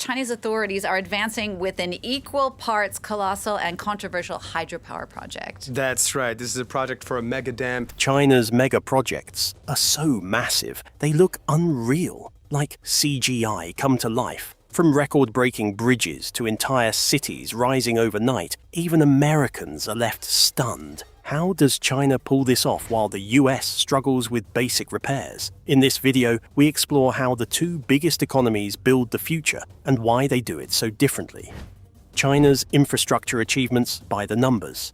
Chinese authorities are advancing with an equal parts colossal and controversial hydropower project. That's right. This is a project for a mega dam. China's mega projects are so massive, they look unreal, like CGI come to life. From record-breaking bridges to entire cities rising overnight, even Americans are left stunned. How does China pull this off while the US struggles with basic repairs? In this video, we explore how the two biggest economies build the future and why they do it so differently. China's infrastructure achievements by the numbers.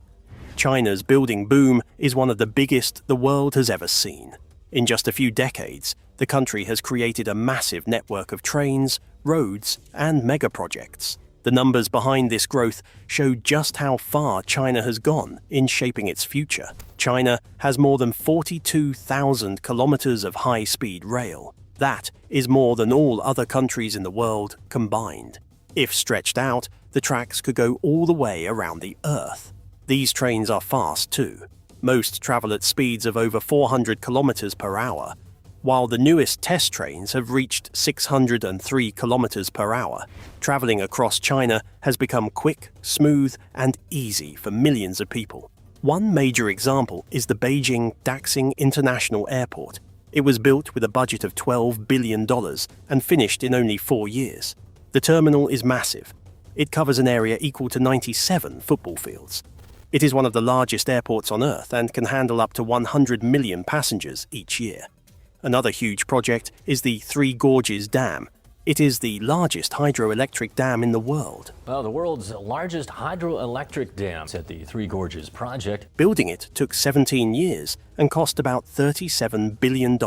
China's building boom is one of the biggest the world has ever seen. In just a few decades, the country has created a massive network of trains, roads, and mega projects. The numbers behind this growth show just how far China has gone in shaping its future. China has more than 42,000 kilometers of high-speed rail. That is more than all other countries in the world combined. If stretched out, the tracks could go all the way around the Earth. These trains are fast too. Most travel at speeds of over 400 kilometers per hour, while the newest test trains have reached 603 kilometers per hour. Traveling across China has become quick, smooth, and easy for millions of people. One major example is the Beijing Daxing International Airport. It was built with a budget of $12 billion and finished in only 4 years. The terminal is massive. It covers an area equal to 97 football fields. It is one of the largest airports on Earth and can handle up to 100 million passengers each year. Another huge project is the Three Gorges Dam. It is the largest hydroelectric dam in the world. Well, the world's largest hydroelectric dam at the Three Gorges project. Building it took 17 years and cost about $37 billion.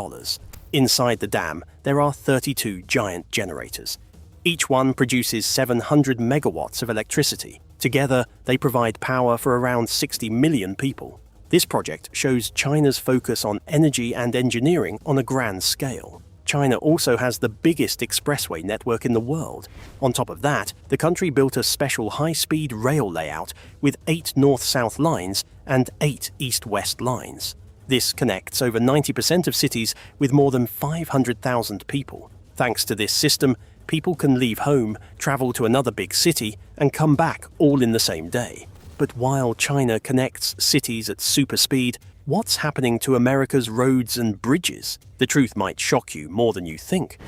Inside the dam, there are 32 giant generators. Each one produces 700 megawatts of electricity. Together, they provide power for around 60 million people. This project shows China's focus on energy and engineering on a grand scale. China also has the biggest expressway network in the world. On top of that, the country built a special high-speed rail layout with 8 north-south lines and 8 east-west lines. This connects over 90% of cities with more than 500,000 people. Thanks to this system, people can leave home, travel to another big city, and come back all in the same day. But while China connects cities at super speed, what's happening to America's roads and bridges? The truth might shock you more than you think.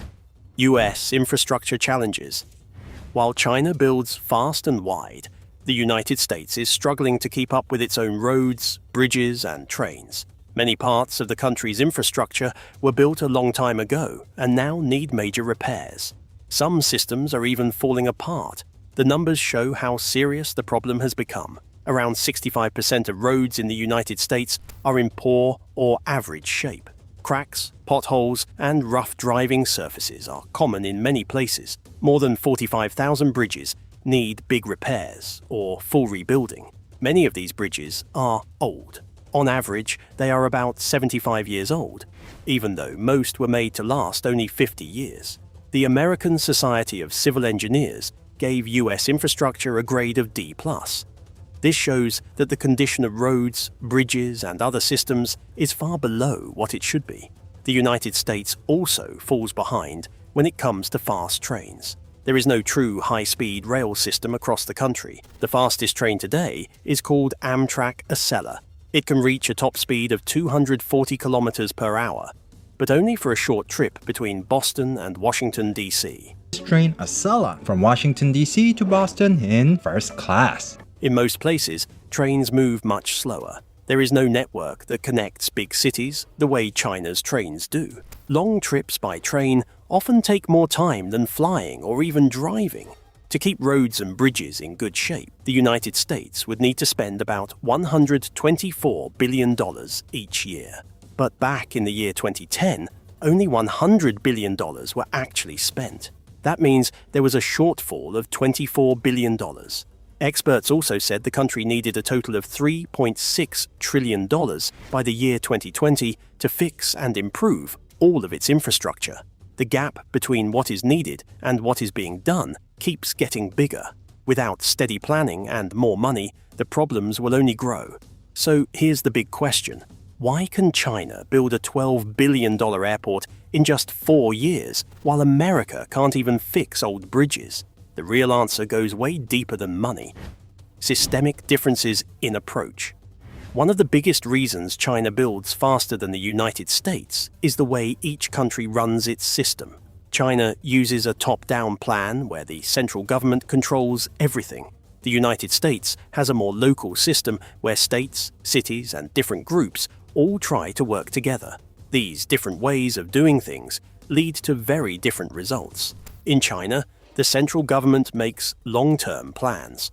US infrastructure challenges. While China builds fast and wide, the United States is struggling to keep up with its own roads, bridges, and trains. Many parts of the country's infrastructure were built a long time ago and now need major repairs. Some systems are even falling apart. The numbers show how serious the problem has become. Around 65% of roads in the United States are in poor or average shape. Cracks, potholes, and rough driving surfaces are common in many places. More than 45,000 bridges need big repairs or full rebuilding. Many of these bridges are old. On average, they are about 75 years old, even though most were made to last only 50 years. The American Society of Civil Engineers gave US infrastructure a grade of D+. This shows that the condition of roads, bridges, and other systems is far below what it should be. The United States also falls behind when it comes to fast trains. There is no true high-speed rail system across the country. The fastest train today is called Amtrak Acela. It can reach a top speed of 240 kilometers per hour, but only for a short trip between Boston and Washington, D.C. Train Acela from Washington, D.C. to Boston in first class. In most places, trains move much slower. There is no network that connects big cities the way China's trains do. Long trips by train often take more time than flying or even driving. To keep roads and bridges in good shape, the United States would need to spend about $124 billion each year. But back in the year 2010, only $100 billion were actually spent. That means there was a shortfall of $24 billion. Experts also said the country needed a total of $3.6 trillion by the year 2020 to fix and improve all of its infrastructure. The gap between what is needed and what is being done keeps getting bigger. Without steady planning and more money, the problems will only grow. So here's the big question. Why can China build a $12 billion airport in just 4 years, while America can't even fix old bridges. The real answer goes way deeper than money. Systemic differences in approach. One of the biggest reasons China builds faster than the United States is the way each country runs its system. China uses a top-down plan where the central government controls everything. The United States has a more local system where states, cities, and different groups all try to work together. These different ways of doing things lead to very different results. In China, the central government makes long-term plans.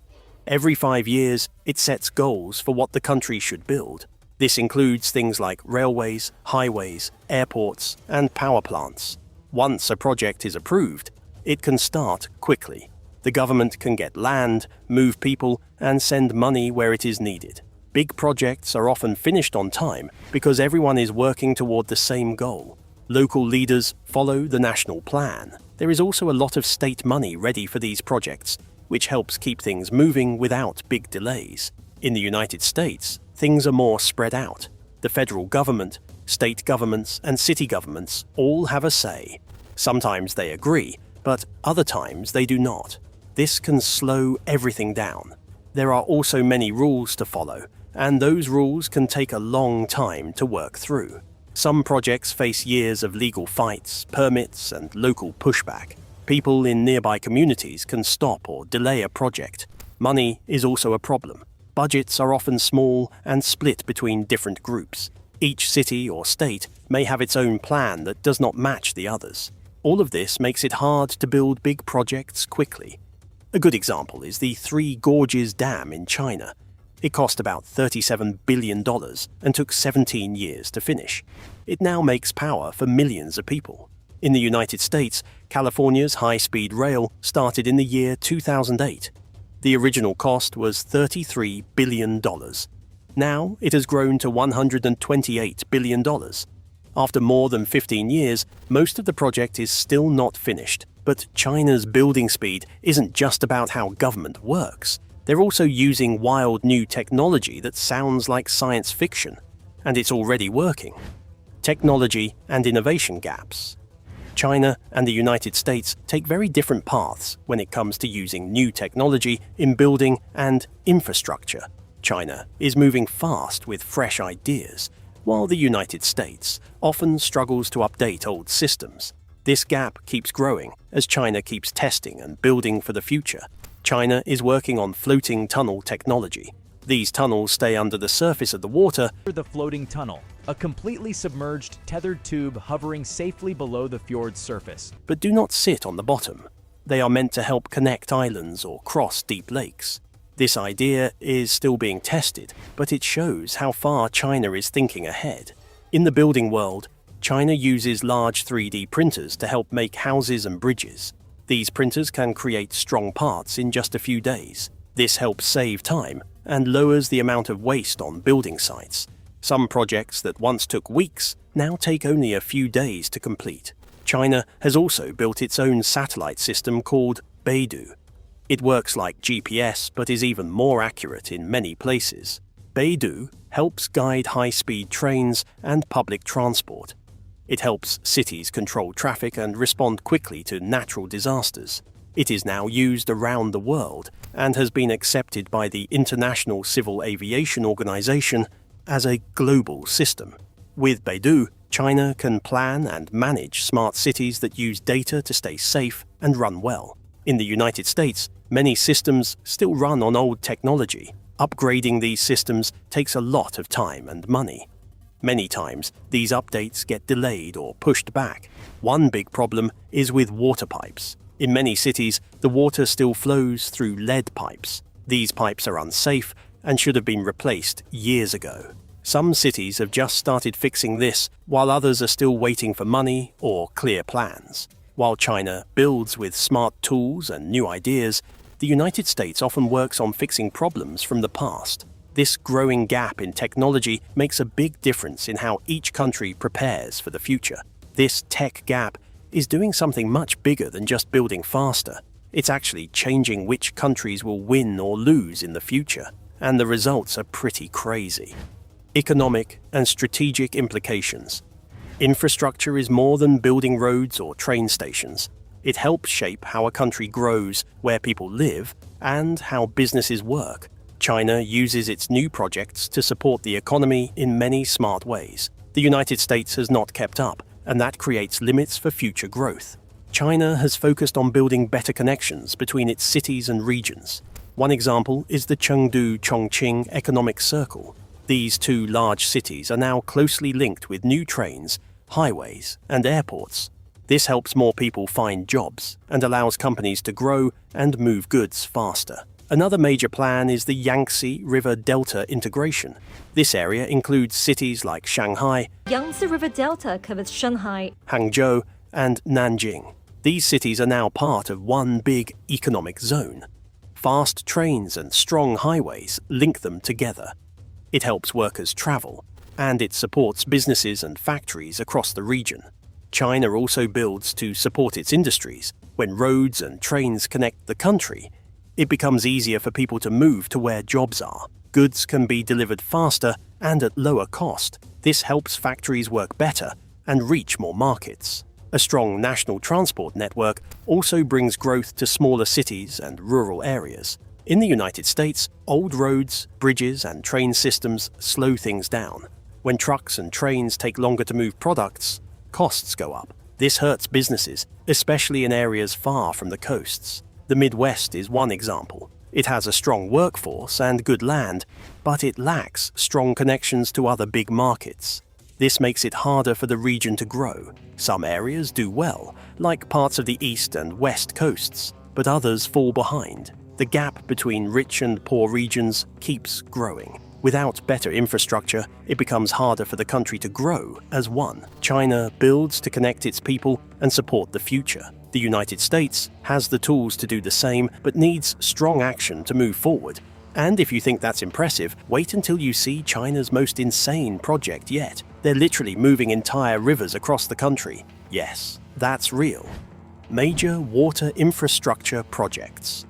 Every 5 years, it sets goals for what the country should build. This includes things like railways, highways, airports, and power plants. Once a project is approved, it can start quickly. The government can get land, move people, and send money where it is needed. Big projects are often finished on time because everyone is working toward the same goal. Local leaders follow the national plan. There is also a lot of state money ready for these projects, which helps keep things moving without big delays. In the United States, things are more spread out. The federal government, state governments, and city governments all have a say. Sometimes they agree, but other times they do not. This can slow everything down. There are also many rules to follow, and those rules can take a long time to work through. Some projects face years of legal fights, permits, and local pushback. People in nearby communities can stop or delay a project. Money is also a problem. Budgets are often small and split between different groups. Each city or state may have its own plan that does not match the others. All of this makes it hard to build big projects quickly. A good example is the Three Gorges Dam in China. It cost about $37 billion and took 17 years to finish. It now makes power for millions of people. In the United States, California's high-speed rail started in the year 2008. The original cost was $33 billion. Now it has grown to $128 billion. After more than 15 years, most of the project is still not finished. But China's building speed isn't just about how government works. They're also using wild new technology that sounds like science fiction. And it's already working. Technology and innovation gaps. China and the United States take very different paths when it comes to using new technology in building and infrastructure. China is moving fast with fresh ideas, while the United States often struggles to update old systems. This gap keeps growing as China keeps testing and building for the future. China is working on floating tunnel technology. These tunnels stay under the surface of the water. The floating tunnel, a completely submerged tethered tube hovering safely below the fjord's surface. But do not sit on the bottom. They are meant to help connect islands or cross deep lakes. This idea is still being tested, but it shows how far China is thinking ahead. In the building world, China uses large 3D printers to help make houses and bridges. These printers can create strong parts in just a few days. This helps save time and lowers the amount of waste on building sites. Some projects that once took weeks now take only a few days to complete. China has also built its own satellite system called Beidou. It works like GPS but is even more accurate in many places. Beidou helps guide high-speed trains and public transport. It helps cities control traffic and respond quickly to natural disasters. It is now used around the world and has been accepted by the International Civil Aviation Organization as a global system. With Beidou, China can plan and manage smart cities that use data to stay safe and run well. In the United States, many systems still run on old technology. Upgrading these systems takes a lot of time and money. Many times, these updates get delayed or pushed back. One big problem is with water pipes. In many cities, the water still flows through lead pipes. These pipes are unsafe and should have been replaced years ago. Some cities have just started fixing this, while others are still waiting for money or clear plans. While China builds with smart tools and new ideas, the United States often works on fixing problems from the past. This growing gap in technology makes a big difference in how each country prepares for the future. This tech gap is doing something much bigger than just building faster. It's actually changing which countries will win or lose in the future, and the results are pretty crazy. Economic and strategic implications. Infrastructure is more than building roads or train stations. It helps shape how a country grows, where people live, and how businesses work. China uses its new projects to support the economy in many smart ways. The United States has not kept up, and that creates limits for future growth. China has focused on building better connections between its cities and regions. One example is the Chengdu-Chongqing Economic Circle. These two large cities are now closely linked with new trains, highways, and airports. This helps more people find jobs and allows companies to grow and move goods faster. Another major plan is the Yangtze River Delta integration. This area includes cities like Shanghai, Yangtze River Delta covers Shanghai, Hangzhou, and Nanjing. These cities are now part of one big economic zone. Fast trains and strong highways link them together. It helps workers travel, and it supports businesses and factories across the region. China also builds to support its industries. When roads and trains connect the country, it becomes easier for people to move to where jobs are. Goods can be delivered faster and at lower cost. This helps factories work better and reach more markets. A strong national transport network also brings growth to smaller cities and rural areas. In the United States, old roads, bridges, and train systems slow things down. When trucks and trains take longer to move products, costs go up. This hurts businesses, especially in areas far from the coasts. The Midwest is one example. It has a strong workforce and good land, but it lacks strong connections to other big markets. This makes it harder for the region to grow. Some areas do well, like parts of the east and west coasts, but others fall behind. The gap between rich and poor regions keeps growing. Without better infrastructure, it becomes harder for the country to grow as one. China builds to connect its people and support the future. The United States has the tools to do the same, but needs strong action to move forward. And if you think that's impressive, wait until you see China's most insane project yet. They're literally moving entire rivers across the country. Yes, that's real. Major water infrastructure projects.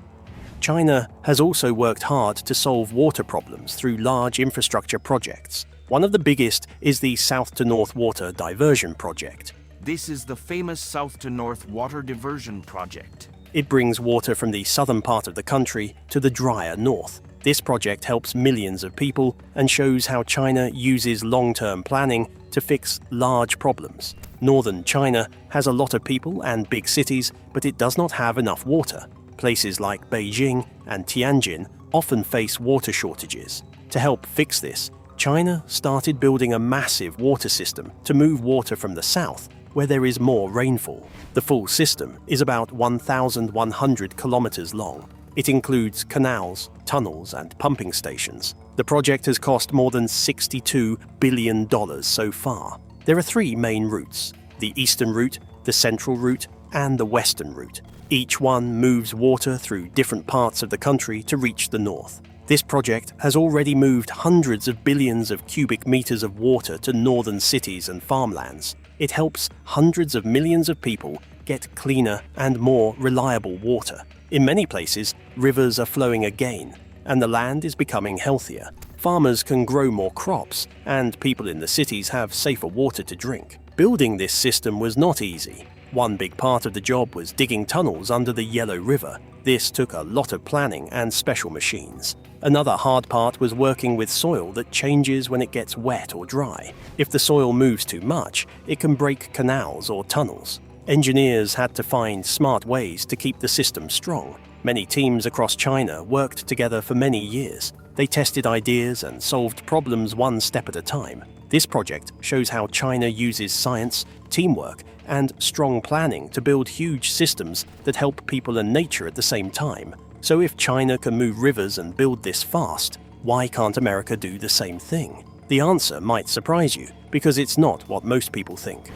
China has also worked hard to solve water problems through large infrastructure projects. One of the biggest is the South to North Water Diversion Project. This is the famous South to North Water Diversion Project. It brings water from the southern part of the country to the drier north. This project helps millions of people and shows how China uses long-term planning to fix large problems. Northern China has a lot of people and big cities, but it does not have enough water. Places like Beijing and Tianjin often face water shortages. To help fix this, China started building a massive water system to move water from the south, where there is more rainfall. The full system is about 1,100 kilometers long. It includes canals, tunnels, and pumping stations. The project has cost more than $62 billion so far. There are three main routes: the eastern route, the central route, and the western route. Each one moves water through different parts of the country to reach the north. This project has already moved hundreds of billions of cubic meters of water to northern cities and farmlands. It helps hundreds of millions of people get cleaner and more reliable water. In many places, rivers are flowing again, and the land is becoming healthier. Farmers can grow more crops, and people in the cities have safer water to drink. Building this system was not easy. One big part of the job was digging tunnels under the Yellow River. This took a lot of planning and special machines. Another hard part was working with soil that changes when it gets wet or dry. If the soil moves too much, it can break canals or tunnels. Engineers had to find smart ways to keep the system strong. Many teams across China worked together for many years. They tested ideas and solved problems one step at a time. This project shows how China uses science, teamwork, and strong planning to build huge systems that help people and nature at the same time. So if China can move rivers and build this fast, why can't America do the same thing? The answer might surprise you, because it's not what most people think.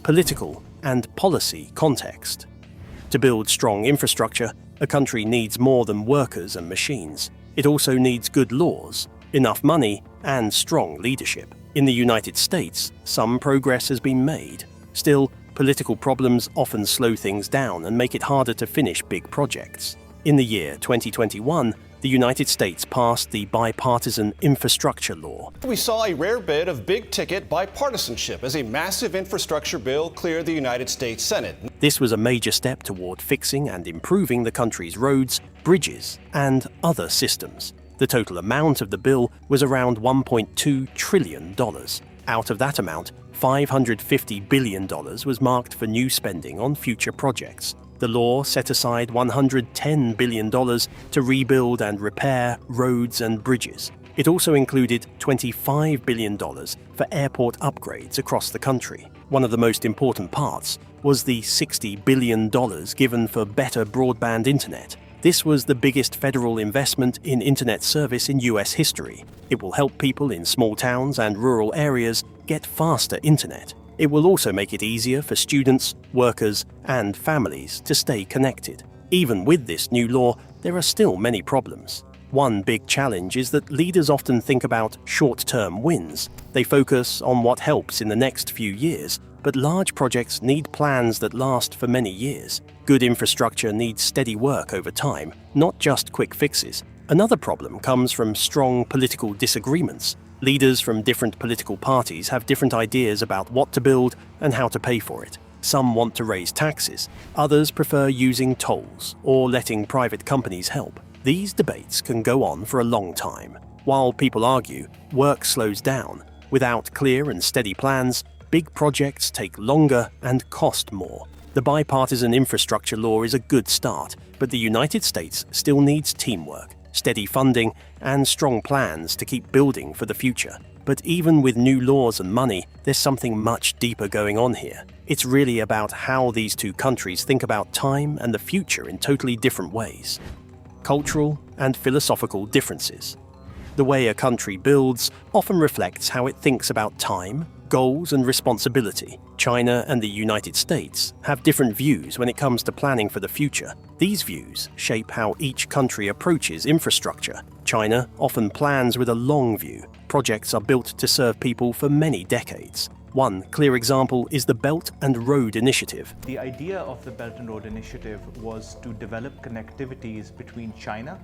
Political and policy context. To build strong infrastructure, a country needs more than workers and machines. It also needs good laws, enough money, and strong leadership. In the United States, some progress has been made. Still, political problems often slow things down and make it harder to finish big projects. In the year 2021, the United States passed the Bipartisan Infrastructure Law. We saw a rare bit of big-ticket bipartisanship as a massive infrastructure bill cleared the United States Senate. This was a major step toward fixing and improving the country's roads, bridges, and other systems. The total amount of the bill was around $1.2 trillion. Out of that amount, $550 billion was marked for new spending on future projects. The law set aside $110 billion to rebuild and repair roads and bridges. It also included $25 billion for airport upgrades across the country. One of the most important parts was the $60 billion given for better broadband internet. This was the biggest federal investment in internet service in US history. It will help people in small towns and rural areas get faster internet. It will also make it easier for students, workers, and families to stay connected. Even with this new law, there are still many problems. One big challenge is that leaders often think about short-term wins. They focus on what helps in the next few years, but large projects need plans that last for many years. Good infrastructure needs steady work over time, not just quick fixes. Another problem comes from strong political disagreements. Leaders from different political parties have different ideas about what to build and how to pay for it. Some want to raise taxes, others prefer using tolls or letting private companies help. These debates can go on for a long time. While people argue, work slows down. Without clear and steady plans, big projects take longer and cost more. The bipartisan infrastructure law is a good start, but the United States still needs teamwork, steady funding, and strong plans to keep building for the future. But even with new laws and money, there's something much deeper going on here. It's really about how these two countries think about time and the future in totally different ways. Cultural and philosophical differences. The way a country builds often reflects how it thinks about time, goals, and responsibility. China and the United States have different views when it comes to planning for the future. These views shape how each country approaches infrastructure. China often plans with a long view. Projects are built to serve people for many decades. One clear example is the Belt and Road Initiative. The idea of the Belt and Road Initiative was to develop connectivities between China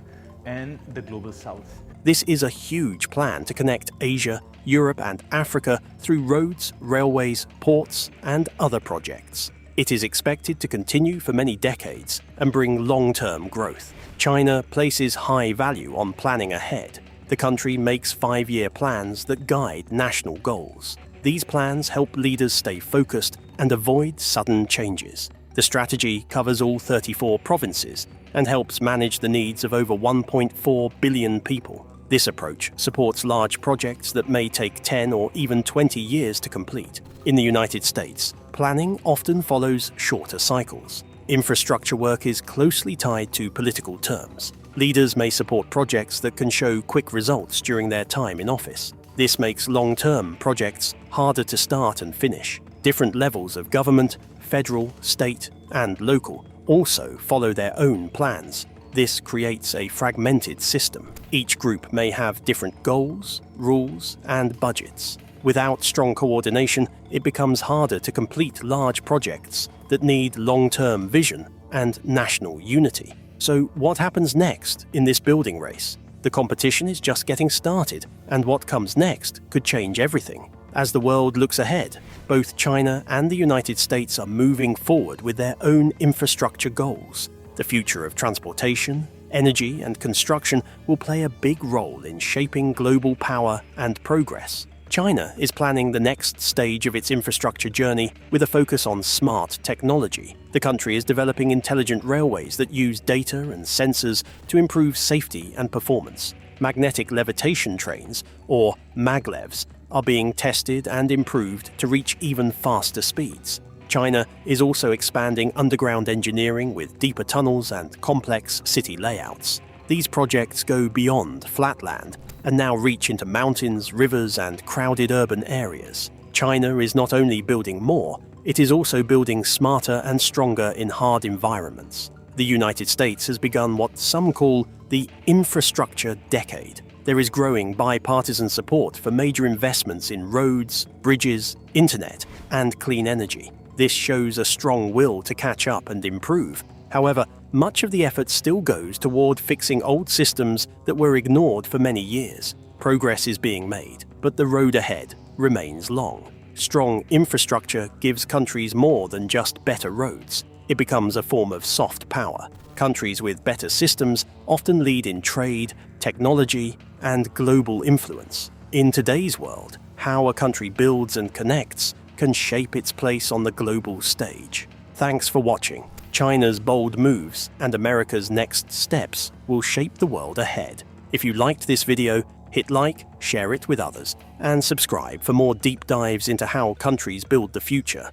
and the Global South. This is a huge plan to connect Asia, Europe, and Africa through roads, railways, ports, and other projects. It is expected to continue for many decades and bring long-term growth. China places high value on planning ahead. The country makes 5-year plans that guide national goals. These plans help leaders stay focused and avoid sudden changes. The strategy covers all 34 provinces and helps manage the needs of over 1.4 billion people. This approach supports large projects that may take 10 or even 20 years to complete. In the United States, planning often follows shorter cycles. Infrastructure work is closely tied to political terms. Leaders may support projects that can show quick results during their time in office. This makes long-term projects harder to start and finish. Different levels of government, federal, state, and local, also follow their own plans. This creates a fragmented system. Each group may have different goals, rules, and budgets. Without strong coordination, it becomes harder to complete large projects that need long-term vision and national unity. So what happens next in this building race? The competition is just getting started, and what comes next could change everything. As the world looks ahead, both China and the United States are moving forward with their own infrastructure goals. The future of transportation, energy, and construction will play a big role in shaping global power and progress. China is planning the next stage of its infrastructure journey with a focus on smart technology. The country is developing intelligent railways that use data and sensors to improve safety and performance. Magnetic levitation trains, or maglevs, are being tested and improved to reach even faster speeds. China is also expanding underground engineering with deeper tunnels and complex city layouts. These projects go beyond flatland and now reach into mountains, rivers, and crowded urban areas. China is not only building more, it is also building smarter and stronger in hard environments. The United States has begun what some call the infrastructure decade. There is growing bipartisan support for major investments in roads, bridges, internet, and clean energy. This shows a strong will to catch up and improve. However, much of the effort still goes toward fixing old systems that were ignored for many years. Progress is being made, but the road ahead remains long. Strong infrastructure gives countries more than just better roads. It becomes a form of soft power. Countries with better systems often lead in trade, technology, and global influence. In today's world, how a country builds and connects can shape its place on the global stage. Thanks for watching. China's bold moves and America's next steps will shape the world ahead. If you liked this video, hit like, share it with others, and subscribe for more deep dives into how countries build the future.